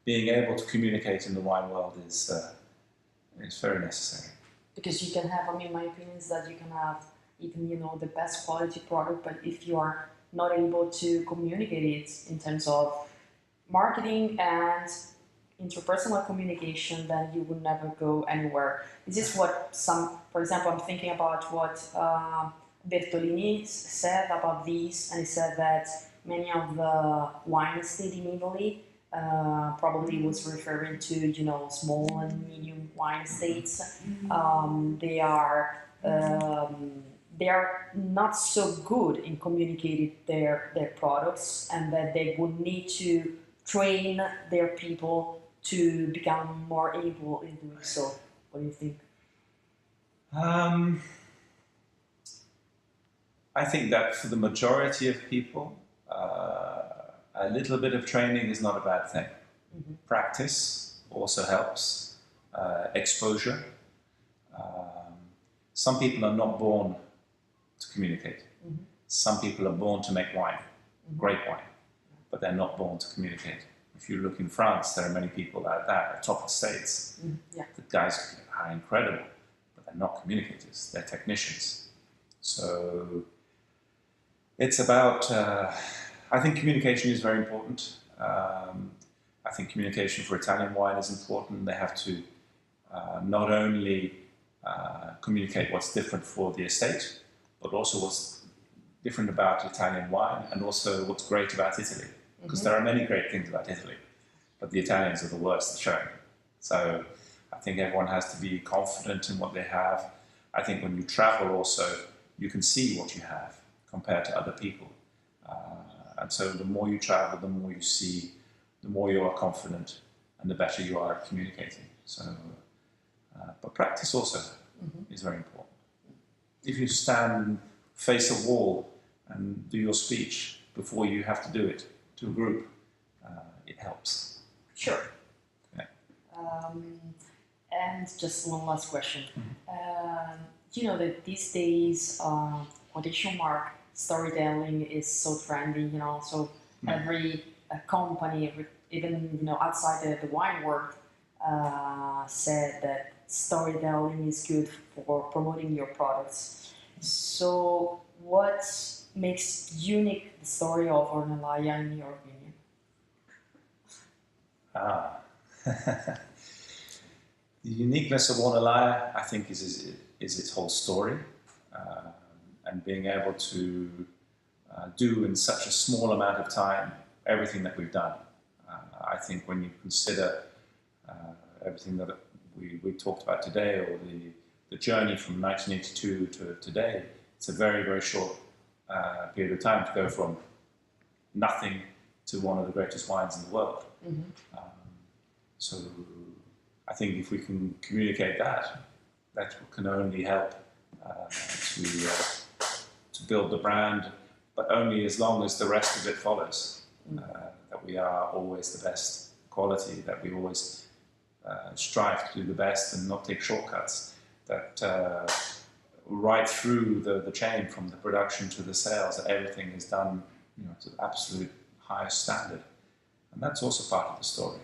being able to communicate in the wine world is very necessary. Because you can have, I mean, my opinion is that you can have even, you know, the best quality product, but if you are not able to communicate it in terms of marketing and interpersonal communication, then you will never go anywhere. This is what for example, I'm thinking about what Bertolini said about these, and he said that many of the wine estate in Italy probably was referring to, you know, small and medium wine estates. They are not so good in communicating their products, and that they would need to train their people to become more able in doing so. What do you think? I think that for the majority of people, a little bit of training is not a bad thing. Mm-hmm. Practice also helps. Exposure. Some people are not born to communicate. Mm-hmm. Some people are born to make wine, mm-hmm. great wine, but they're not born to communicate. If you look in France, there are many people like that at top estates. Mm-hmm. Yeah. The guys are incredible, but they're not communicators, they're technicians. So it's about, I think communication is very important. I think communication for Italian wine is important. They have to not only communicate what's different for the estate, but also what's different about Italian wine, and also what's great about Italy. Because there are many great things about Italy, but the Italians are the worst at showing. So I think everyone has to be confident in what they have. I think when you travel also, you can see what you have compared to other people. And so the more you travel, the more you see, the more you are confident, and the better you are at communicating. So, but practice also is very important. If you stand, face a wall, and do your speech before you have to do it to a group, it helps. Sure. Yeah. And just one last question. You know that these days, quotation mark, storytelling is so trendy, you know, so every company, even, you know, outside the wine world, said that storytelling is good for promoting your products. So what makes unique the story of Ornellaia in your opinion? The uniqueness of Ornellaia, I think, is its whole story, and being able to do in such a small amount of time everything that we've done. I think when you consider everything that we talked about today, or the journey from 1982 to today, it's a very, very short period of time to go from nothing to one of the greatest wines in the world. So I think if we can communicate that can only help to build the brand, but only as long as the rest of it follows. That we are always the best quality, that we always strive to do the best and not take shortcuts, that right through the chain, from the production to the sales, that everything is done, you know, to the absolute highest standard. And that's also part of the story.